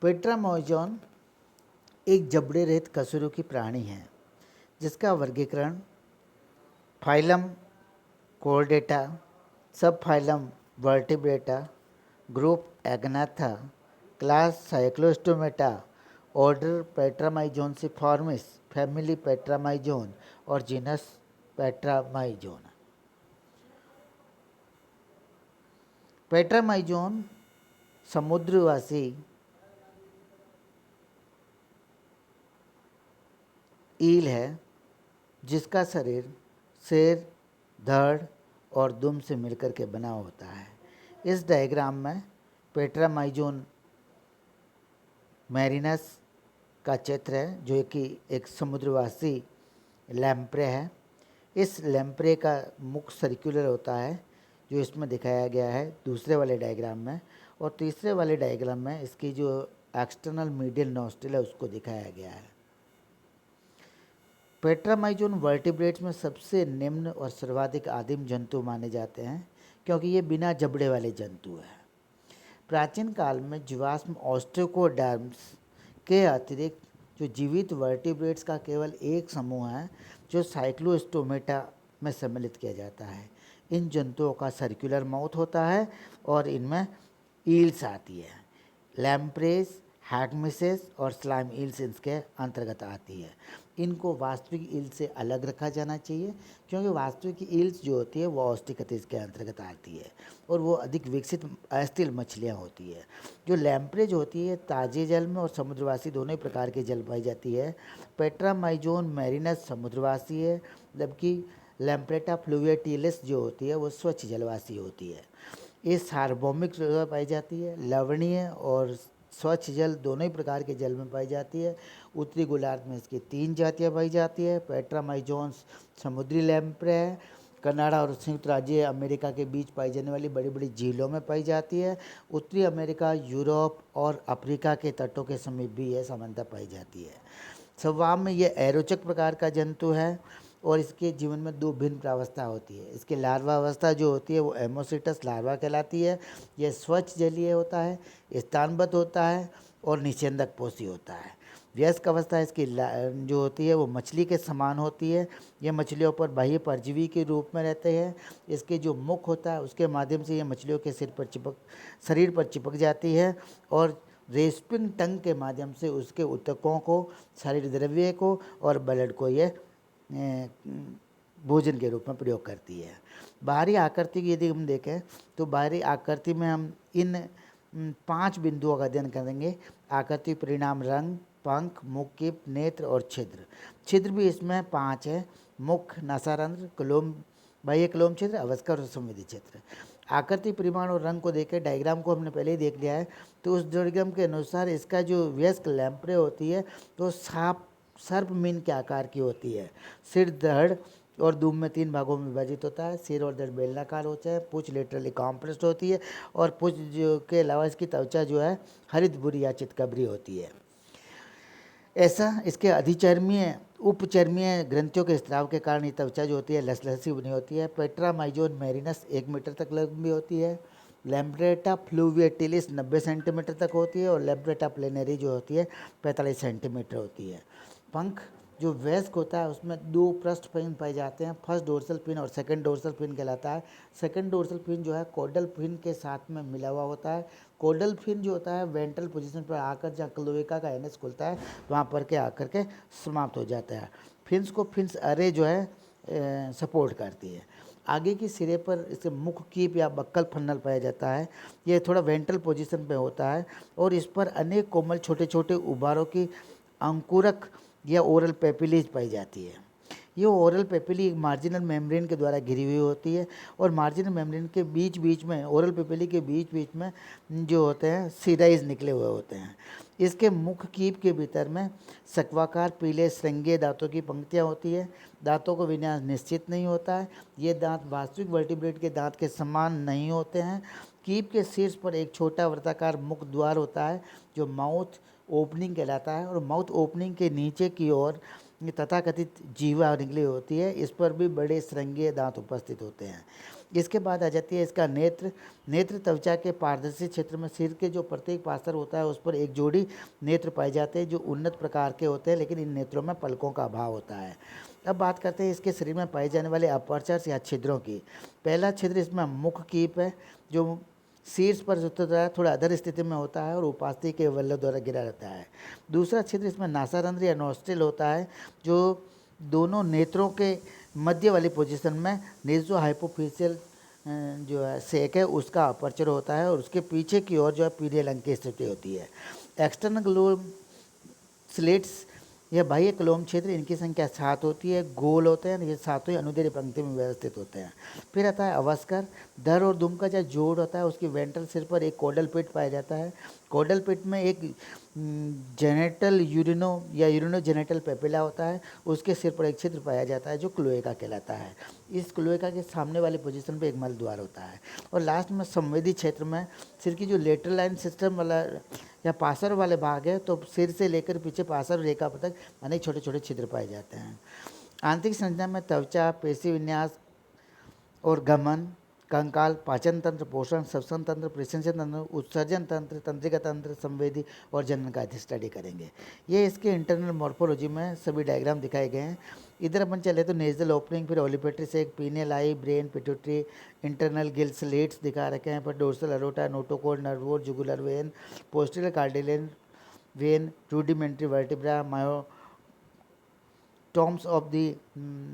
पेट्रामाइजोन एक जबड़े रहित कशेरुकी प्राणी है जिसका वर्गीकरण phylum Chordata, sub phylum Vertebrata, group Agnatha, class Cyclostomata, order Petromyzontiformes, family Petromyzon और जीनस पेट्रामाइजोन। पेट्रामाइजोन समुद्रवासी ईल है जिसका शरीर सिर, धड़ और दुम से मिलकर के बना होता है। इस डायग्राम में पेट्रामाइजोन मैरिनस का चित्र है जो कि एक समुद्रवासी लैम्प्रे है। इस लैम्प्रे का मुख सर्कुलर होता है जो इसमें दिखाया गया है दूसरे वाले डायग्राम में, और तीसरे वाले डायग्राम में इसकी जो एक्सटर्नल मीडियल नोस्ट्रिल है उसको दिखाया गया है। पेट्रामाइजोन वर्टिब्रेट्स में सबसे निम्न और सर्वाधिक आदिम जंतु माने जाते हैं क्योंकि ये बिना जबड़े वाले जंतु हैं। प्राचीन काल में जीवाश्म ऑस्ट्रोकोडर्म्स के अतिरिक्त जो जीवित वर्टिब्रेट्स का केवल एक समूह है जो साइक्लोस्टोमेटा में सम्मिलित किया जाता है। इन जंतुओं का सर्कुलर माउथ होता है और इनमें ईल्स आती है। लैम्प्रेस, हैगमिसेस और स्लाइम ईल्स इसके अंतर्गत आती है। इनको वास्तविक ईल से अलग रखा जाना चाहिए क्योंकि वास्तविक ईल्स जो होती है वो ऑस्टिकथिस के अंतर्गत आती है और वो अधिक विकसित अस्थिल मछलियाँ होती है। जो लैम्प्रे जो होती है ताजे जल में और समुद्रवासी दोनों ही प्रकार के जल पाई जाती है। पेट्रामाइजोन मैरिनस समुद्रवासी है जबकि लैम्प्रेटा फ्लुविटिलिस जो होती है वो स्वच्छ जलवासी होती है। ये सार्वभौमिक जगह पाई जाती है, लवणीय और स्वच्छ जल दोनों ही प्रकार के जल में पाई जाती है। उत्तरी गोलार्ध में इसकी 3 जातियाँ पाई जाती है। पेट्रामाइजोन्स समुद्री लैम्प्रे है, कनाडा और संयुक्त राज्य अमेरिका के बीच पाई जाने वाली बड़ी बड़ी झीलों में पाई जाती है। उत्तरी अमेरिका, यूरोप और अफ्रीका के तटों के समीप भी यह सामान्यतः पाई जाती है। स्वभाव में यह एरोचक प्रकार का जंतु है और इसके जीवन में 2 भिन्न प्रावस्था होती है। इसकी लार्वा अवस्था जो होती है वो एमोसिटस लार्वा कहलाती है। यह स्वच्छ जलीय होता है, स्थानबद्ध होता है और निषेधक पोषी होता है। वयस्क अवस्था इसकी जो होती है वो मछली के समान होती है। ये मछलियों पर बाह्य परजीवी के रूप में रहते हैं। इसके जो मुख होता है उसके माध्यम से ये मछलियों के शरीर पर चिपक जाती है और रेस्पिंग टंग के माध्यम से उसके ऊतकों को, शरीर द्रव्य को और ब्लड को ये भोजन के रूप में प्रयोग करती है। बाहरी आकृति की यदि हम देखें तो बाहरी आकृति में हम इन 5 बिंदुओं का अध्ययन करेंगे। आकृति परिणाम रंग, पंख, मुख, कीप, नेत्र और छिद्र। छिद्र भी इसमें 5 है: मुख, नासारंध्र, क्लोम, बाह्य क्लोम छिद्र, अवस्कर और संवेदी छिद्र। आकृति परिमाण और रंग को देखें, डायग्राम को हमने पहले ही देख लिया है, तो उस डायग्राम के अनुसार इसका जो वयस्क लैम्प्रे होती है तो सर्प मीन के आकार की होती है। सिर, धड़ और दुम में 3 भागों में विभाजित होता है। सिर और धड़ बेलनाकार होता है। पूंछ लेटरली कॉम्प्रेस्ड होती है और पूंछ जो के अलावा इसकी त्वचा जो है हरित भूरी या चितकबरी होती है। ऐसा इसके अधिचर्मीय उपचर्मीय ग्रंथियों के स्राव के कारण ये त्वचा जो होती है लसलसी बनी होती है। पेट्रामाइजोन मैरिनस 1 मीटर तक लंबी होती है। लैम्प्रेटा फ्लुविटिलिस 90 सेंटीमीटर तक होती है और लैम्प्रेटा प्लेनरी जो होती है 45 सेंटीमीटर होती है। पंख जो वयस्क होता है उसमें 2 पृष्ठ फिन पाए जाते हैं। फर्स्ट डोर्सल फिन और सेकंड डोर्सल फिन कहलाता है। सेकंड डोर्सल फिन जो है कोडल फिन के साथ में मिला हुआ होता है। कोडल फिन जो होता है वेंट्रल पोजीशन पर आकर जहाँ क्लोएका का एनएस खुलता है वहाँ पर के आकर के समाप्त हो जाता है। फिन्स को फिन्स अरे जो है सपोर्ट करती है। आगे की सिरे पर इसे मुख कीप या बक्कल फन्नल पाया जाता है। यह थोड़ा वेंट्रल पोजीशन पे होता है और इस पर अनेक कोमल छोटे छोटे उबारों की अंकुरक या ओरल पेपिलीज पाई जाती है। ये ओरल पेपिली एक मार्जिनल मेम्ब्रेन के द्वारा घिरी हुई होती है और मार्जिनल मेम्ब्रेन के बीच बीच में, ओरल पेपिली के बीच बीच में जो होते हैं सीराइज निकले हुए होते हैं। इसके मुख कीप के भीतर में सक्वाकार पीले श्रृंगीय दांतों की पंक्तियाँ होती है। दांतों का विन्यास निश्चित नहीं होता है। ये दांत वास्तविक वर्टिब्रेट के दांत के समान नहीं होते हैं। कीप के शीर्ष पर एक छोटा वर्ताकार मुख द्वार होता है जो माउथ ओपनिंग कहलाता है और माउथ ओपनिंग के नीचे की ओर तथाकथित जीवा निकली होती है। इस पर भी बड़े श्रृंगीय दांत उपस्थित होते हैं। इसके बाद आ जाती है इसका नेत्र। नेत्र त्वचा के पारदर्शी क्षेत्र में सिर के जो प्रत्येक पार्श्व होता है उस पर एक जोड़ी नेत्र पाए जाते हैं जो उन्नत प्रकार के होते हैं, लेकिन इन नेत्रों में पलकों का अभाव होता है। अब बात करते हैं इसके शरीर में पाए जाने वाले अपर्चर्स या छिद्रों की। पहला छिद्र इसमें मुख कीप है जो शीर्ष पर होता है, थोड़ा अधर स्थिति में होता है और उपास्थि के वल्ल द्वारा गिरा रहता है। दूसरा छिद्र इसमें नासारंध्र या नोस्ट्रिल होता है जो दोनों नेत्रों के मध्य वाली पोजीशन में नेजो हाइपोफिशियल जो है सेक है उसका अपर्चर होता है और उसके पीछे की ओर जो है पीनियल अंग की स्थिति होती है। एक्सटर्नल ग्लोब स्लिट्स यह बाह्य क्लोम क्षेत्र, इनकी संख्या 7 होती है, गोल होते हैं, ये सातों ही अनुदैर्घ्य पंक्ति में व्यवस्थित होते हैं। फिर आता है अवस्कर। धड़ और दुम का जो जोड़ होता है उसकी वेंट्रल सिर पर एक कोडल पिट पाया जाता है। कोडल पिट में एक जेनेटल यूरिनो या यूरिनो जेनेटल पेपिला होता है, उसके सिर पर एक छिद्र पाया जाता है जो क्लोएका कहलाता है। इस क्लोएका के सामने वाली पोजीशन पे एक मल द्वार होता है। और लास्ट में संवेदी क्षेत्र में सिर की जो लेटरल लाइन सिस्टम वाला या पार्श्व वाले भाग है तो सिर से लेकर पीछे पार्श्व रेखा तक अनेक छोटे छोटे छिद्र पाए जाते हैं। आंतरिक संरचना में त्वचा, पेशी विन्यास और गमन, कंकाल, पाचन तंत्र, पोषण, श्वसन तंत्र, प्रशंसन तंत्र, उत्सर्जन तंत्र, तंत्रिका तंत्र, संवेदी और जनन का स्टडी करेंगे। ये इसके इंटरनल मॉर्फोलॉजी में सभी डायग्राम दिखाए गए हैं। इधर अपन चले तो नेजल ओपनिंग, फिर ओलिपेट्री से एक pineal eye, brain, pituitary, internal gill slits दिखा रखे हैं, पर डोर्सल अरोटा, नोटोकोड, नर्वोर, jugular vein, posterior cardinal vein, rudimentary vertebra, myotomes of the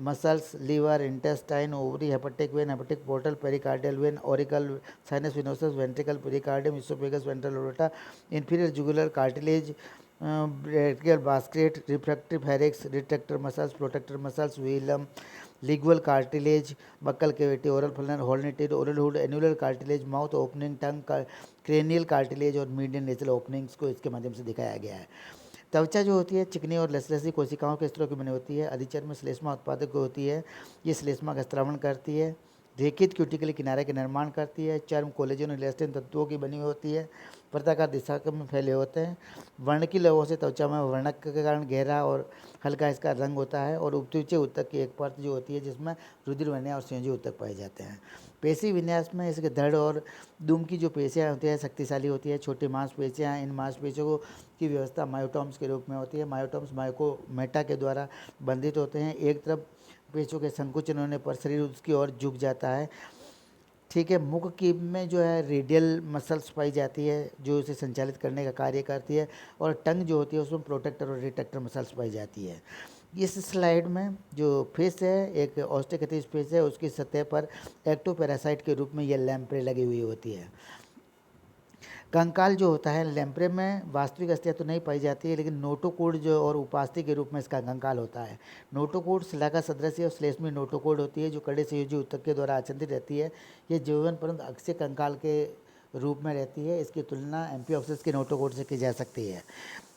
muscles, liver, intestine, ovary, hepatic vein, hepatic portal, pericardial vein, auricle, sinus venosus, ventricle, pericardium, oesophagus, ventral aorta, inferior jugular cartilage, branchial basket, refractive helix, retractor muscles, protractor muscles, velum, lingual cartilage, buccal cavity, oral funnel, horned, oral hood, annular cartilage, mouth opening, tongue, cranial cartilage और median nasal openings को इसके माध्यम से दिखाया गया है। त्वचा जो होती है चिकनी और लसलसी कोशिकाओं के स्तरों की बनी होती है। अधिचर्म श्लेष्मा उत्पादक होती है, ये श्लेष्मा का स्त्रावण करती है। रेखित क्यूटिकल किनारे के निर्माण करती है। चर्म कोलेजन और इलास्टिन तत्वों की बनी होती है, वृत्ताकार दिशा में फैले होते हैं। वर्णकी लवों से त्वचा में वर्णक के कारण गहरा और हल्का इसका रंग होता है और उपत्युचे ऊतक की एक परत जो होती है जिसमें रुधिर वर्णिया और संयोजी ऊतक पाए जाते हैं। पेशी विन्यास में इसके धड़ और दुम की जो पेशियाँ होती है शक्तिशाली होती है। छोटी मांसपेशियाँ, इन मांसपेशियों की व्यवस्था मायोटॉम्स के रूप में होती है। मायोटॉम्स मायोकोमेटा के द्वारा बंधित होते हैं। एक तरफ पेशियों के संकुचन होने पर शरीर उसकी ओर झुक जाता है। ठीक है, मुख की में जो है रेडियल मसल्स पाई जाती है जो उसे संचालित करने का कार्य करती है और टंग जो होती है उसमें प्रोटेक्टर और रिट्रैक्टर मसल्स पाई जाती है। इस स्लाइड में जो फेस है एक ऑस्टियोकेटिस फेस है, उसकी सतह पर एक्टोपैरासाइट के रूप में यह लैम्प्रे लगी हुई होती है। कंकाल जो होता है लैम्प्रे में वास्तविक अस्थियां तो नहीं पाई जाती है, लेकिन नोटोकोड जो और उपास्थि के रूप में इसका कंकाल होता है। नोटोकोड शिलाका सदृश और श्लेष्मी नोटोकोड होती है जो कड़े संयोजी ऊतक के द्वारा आच्छादित रहती है। ये जीवन परंतु अक्षीय कंकाल के रूप में रहती है। इसकी तुलना एम्फिओप्सिस के नोटोकोड से की जा सकती है।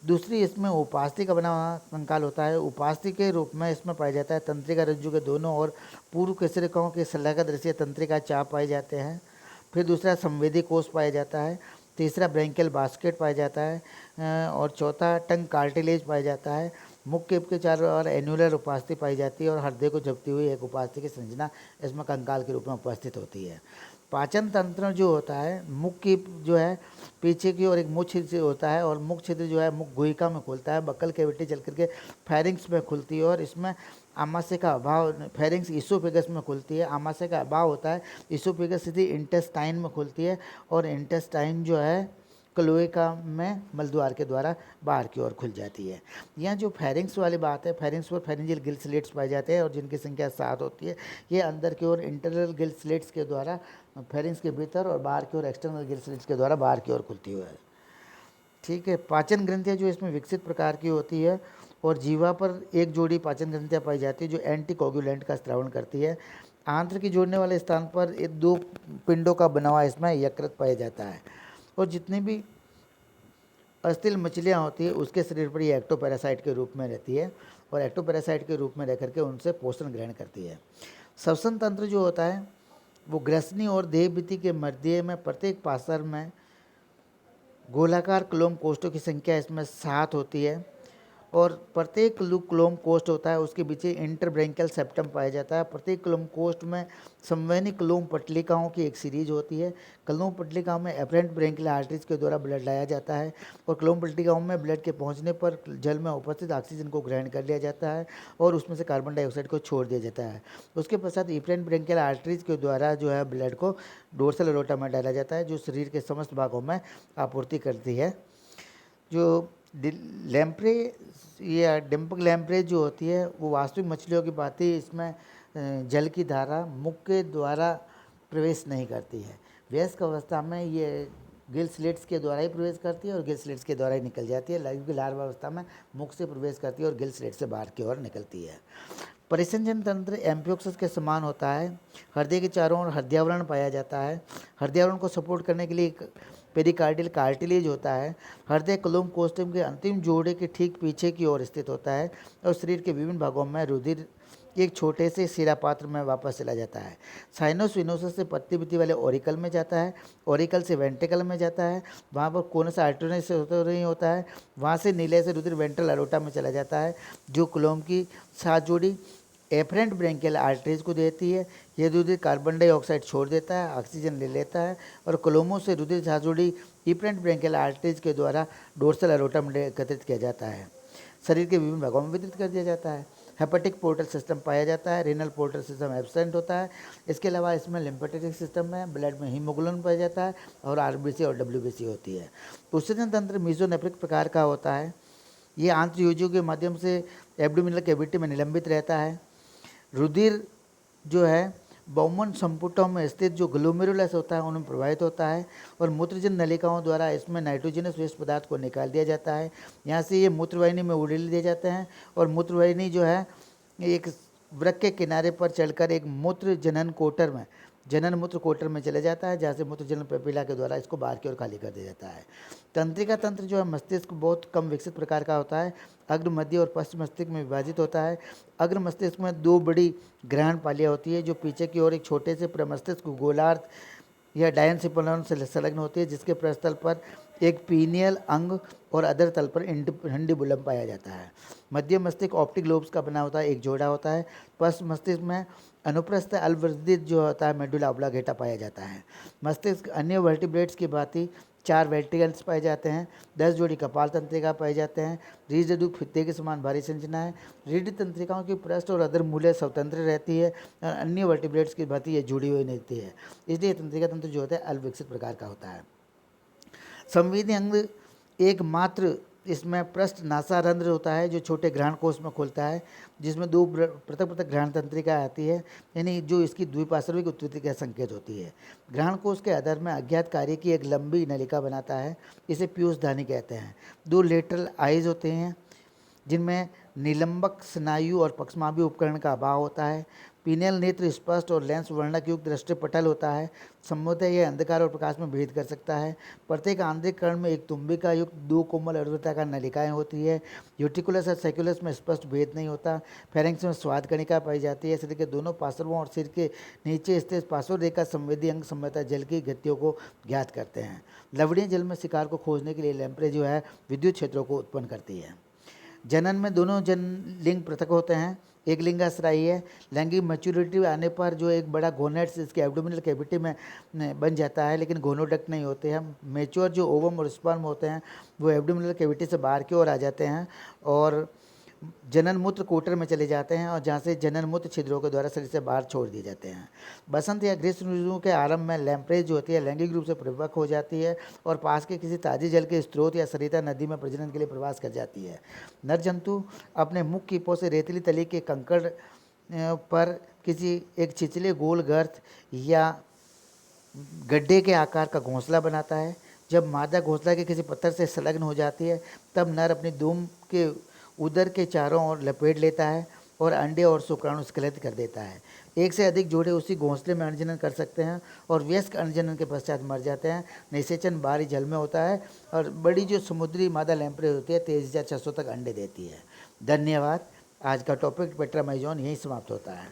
दूसरी इसमें उपास्थि का बना हुआ कंकाल होता है। उपास्थि के रूप में इसमें पाया जाता है तंत्रिका रज्जु के दोनों और पूर्व केसरिकाओं के शिलाका दृश्य तंत्रिका चाप पाए जाते हैं। फिर दूसरा संवेदी कोष पाया जाता है। तीसरा ब्रैंकियल बास्केट पाया जाता है और चौथा टंग कार्टिलेज पाया जाता है। मुख के चारों ओर एन्युलर उपास्थि पाई जाती है और हृदय को जपती हुई एक उपास्थि की संरचना इसमें कंकाल के रूप में उपस्थित होती है। पाचन तंत्र जो होता है मुख की जो है पीछे की ओर एक मुख छिद्र होता है और मुख छिद्र जो है मुख गुहिका में खुलता है, बक्कल कैविटी चल करके फेरिंग्स में खुलती है और इसमें आमाशय का अभाव, फेरिंग्स इसोफेगस में खुलती है, आमाशय का अभाव होता है, इसोफेगस सीधी इंटेस्टाइन में खुलती है और इंटेस्टाइन जो है क्लोएका में मलद्वार के द्वारा बाहर की ओर खुल जाती है। यहाँ जो फेरिंग्स वाली बात है, फेरिंग्स पर फेरिंजियल गिल स्लेट्स पाए जाते हैं और जिनकी संख्या 7 होती है। ये अंदर की ओर इंटरनल गिल स्लेट्स के द्वारा फेरिंग्स के भीतर और बाहर की ओर एक्सटर्नल गिल स्लेट्स के द्वारा बाहर की ओर खुलती हुई है। ठीक है, पाचन ग्रंथियाँ जो इसमें विकसित प्रकार की होती है और जीवा पर एक जोड़ी पाचन ग्रंथियाँ पाई जाती है जो एंटीकोगुलेंट का स्त्रावण करती है। आंत्र की जोड़ने वाले स्थान पर एक 2 पिंडों का बना हुआ इसमें यकृत पाया जाता है और जितनी भी अस्थिल मछलियाँ होती है उसके शरीर पर ये एक्टोपैरासाइट के रूप में रहती है और एक्टोपैरासाइट के रूप में रह करके उनसे पोषण ग्रहण करती है। श्वसन तंत्र जो होता है वो ग्रसनी और देहभित्ति के मध्य में प्रत्येक पार्श्व में गोलाकार क्लोम कोष्ठों की संख्या इसमें 7 होती है और प्रत्येक क्लोम कोस्ट होता है उसके पीछे इंटरब्रेंकियल सेप्टम पाया जाता है। प्रत्येक क्लोम कोस्ट में संवैनिक क्लोम पटलिकाओं की एक सीरीज होती है। क्लोम पटलिकाओं में एफरेंट ब्रेंकियल आर्टरीज के द्वारा ब्लड लाया जाता है और क्लोम पटलिकाओं में ब्लड के पहुंचने पर जल में उपस्थित ऑक्सीजन को ग्रहण कर लिया जाता है और उसमें से कार्बन डाइऑक्साइड को छोड़ दिया जाता है। उसके पश्चात एफरेंट ब्रेंकियल आर्टरीज के द्वारा जो है ब्लड को डोर्सल एरोटा में डाला जाता है जो शरीर के समस्त भागों में आपूर्ति करती है। जो लैम्प्रे या डिम्पक लैम्प्रे जो होती है वो वास्तविक मछलियों की भांति इसमें जल की धारा मुख के द्वारा प्रवेश नहीं करती है। वयस्क अवस्था में ये गिल स्लिट्स के द्वारा ही प्रवेश करती है और गिल स्लिट्स के द्वारा ही निकल जाती है। क्योंकि लार्वा अवस्था में मुख से प्रवेश करती है और गिल स्लिट से बाहर की ओर निकलती है। परिसंचन तंत्र एम्फियोक्सस के समान होता है। हृदय के चारों ओर हृदयावरण पाया जाता है। हृदयावरण को सपोर्ट करने के लिए एक पेरिकार्डियल कार्टिलेज होता है। हृदय क्लोम कोस्टियम के अंतिम जोड़े के ठीक पीछे की ओर स्थित होता है और शरीर के विभिन्न भागों में रुधिर एक छोटे से शिरा पात्र में वापस चला जाता है। साइनस विनोसस से पत्ती भित्ती वाले ओरिकल में जाता है, ओरिकल से वेंट्रिकल में जाता है, वहाँ पर कोनस आर्टरीज से होता है, वहाँ से नीले से रुधिर वेंट्रल एरोटा में चला जाता है जो क्लोम की साथ जोड़ी एफरेंट ब्रेंकियल आर्टरीज को देती है। यह रुधिर कार्बन डाइऑक्साइड छोड़ देता है, ऑक्सीजन ले लेता है और क्लोमों से रुधिर साथ जोड़ी एफरेंट ब्रेंकियल आर्टरीज के द्वारा डोर्सल एरोटा में एकत्रित किया जाता है, शरीर के विभिन्न भागों में वितरित कर दिया जाता है। हेपेटिक पोर्टल सिस्टम पाया जाता है। रेनल पोर्टल सिस्टम एब्सेंट होता है। इसके अलावा इसमें लिम्फेटिक सिस्टम है, ब्लड में हीमोग्लोबिन पाया जाता है और आरबीसी और डब्ल्यूबीसी होती है। उत्सर्जन तंत्र मीजोनेफ्रिक प्रकार का होता है। ये आंत्रयोजियों के माध्यम से एब्डोमिनल कैविटी में निलंबित रहता है। रुधिर जो है बौमन संपुटों में स्थित जो ग्लोमेरुलस होता है उनमें प्रवाहित होता है और मूत्रजन नलिकाओं द्वारा इसमें नाइट्रोजनस वेस्ट पदार्थ को निकाल दिया जाता है। यहाँ से ये मूत्रवाहिनी में उड़ेल दिए जाते हैं और मूत्रवाहिनी जो है एक वृक्क के किनारे पर चलकर एक मूत्र जनन कोटर में जनन मूत्र कोटर में चले जाता है जहाँ से मूत्र जनन पेपिला के द्वारा इसको बाहर की ओर खाली कर दिया जाता है। तंत्रिका तंत्र जो है मस्तिष्क बहुत कम विकसित प्रकार का होता है। अग्र मध्य और पश्चिम मस्तिष्क में विभाजित होता है। अग्र मस्तिष्क में दो बड़ी ग्रहण पालियाँ होती है जो पीछे की ओर एक छोटे से प्रमस्तिष्क गोलार्ध या डायनसिपोलॉन से संलग्न होती है जिसके पृष्ठतल पर एक पीनियल अंग और अधर तल पर इंडिबुलम पाया जाता है। मध्य मस्तिष्क ऑप्टिक लोब्स का बना होता है, एक जोड़ा होता है। पश्च मस्तिष्क में अनुप्रस्थ अल्वर्जित जो होता है मेडुला ऑब्लांगेटा पाया जाता है। मस्तिष्क अन्य वर्टिब्रेट्स की भांति 4 वेंट्रिकल्स पाए जाते हैं, 10 जोड़ी कपाल तंत्रिका पाए जाते हैं। रीढ़ जदुक फित्ते के समान भारी संरचना है। रीढ़ तंत्रिकाओं की पृष्ठ और अधर मूल्य स्वतंत्र रहती है और अन्य वर्टिब्रेट्स की भांति ये जुड़ी हुई रहती है, इसलिए तंत्रिका तंत्र जो होता है अल्पविकसित प्रकार का होता है। संवेदी अंग एकमात्र इसमें पृष्ठ नासारंध्र होता है जो छोटे घ्राण कोष में खुलता है जिसमें 2 पृथक पृथक घ्राण तंत्रिका आती है, यानी जो इसकी द्विपार्श्विक उत्पत्ति का संकेत होती है। घ्राण कोष के आधार में अज्ञात कार्य की एक लंबी नलिका बनाता है, इसे पीयूषधानी कहते हैं। 2 लेटरल आइज होते हैं जिनमें निलंबक स्नायु और पक्षमापी उपकरण का अभाव होता है। पीनियल नेत्र स्पष्ट और लेंस वर्णक युक्त दृष्टिपटल होता है। संभवतः यह अंधकार और प्रकाश में भेद कर सकता है। प्रत्येक आंतरिक कर्ण में एक तुम्बिका युक्त 2 कोमल अर्धवृत्ताकार नलिकाएं होती है। यूटिकुलस और सेक्युलस में स्पष्ट भेद नहीं होता। फेरेंक्स में स्वाद कणिका पाई जाती है। शरीर के दोनों पार्श्वों और सिर के नीचे स्थित पार्श्व रेखा संवेदी अंग संभवतः जल की गतियों को ज्ञात करते हैं। लवणीय जल में शिकार को खोजने के लिए लैम्प्रे जो है विद्युत क्षेत्रों को उत्पन्न करती है। जनन में दोनों लिंग पृथक होते हैं, एक लिंगाश्रायी है। लैंगिक मैच्योरिटी आने पर जो एक बड़ा गोनेट्स इसके एब्डोमिनल कैविटी में बन जाता है लेकिन गोनोडक्ट नहीं होते हैं। मैच्योर जो ओवम और स्पर्म होते हैं वो एब्डोमिनल कैविटी से बाहर की ओर आ जाते हैं और जनन मूत्र कोटर में चले जाते हैं और जहाँ से जनन मूत्र छिद्रों के द्वारा शरीर से बाहर छोड़ दिए जाते हैं। बसंत या ग्रीष्म ऋतु के आरंभ में लैम्प्रे जो होती है लैंगिक रूप से परिपक्व हो जाती है और पास के किसी ताजे जल के स्रोत या सरिता नदी में प्रजनन के लिए प्रवास कर जाती है। नर जंतु अपने मुख कीपों से रेतीली तली के कंकड़ पर किसी एक छिछले गोल गर्त या गड्ढे के आकार का घोंसला बनाता है। जब मादा घोंसला के किसी पत्थर से संलग्न हो जाती है तब नर अपनी दूम के उदर के चारों ओर लपेट लेता है और अंडे और शुक्राणु स्खलित कर देता है। एक से अधिक जोड़े उसी घोंसले में अंडजनन कर सकते हैं और वयस्क अंडजनन के पश्चात मर जाते हैं। निषेचन बाहरी जल में होता है और बड़ी जो समुद्री मादा लैम्प्रे होती है 23,600 तक अंडे देती है। धन्यवाद। आज का टॉपिक पेट्रामाइजोन यहीं समाप्त होता है।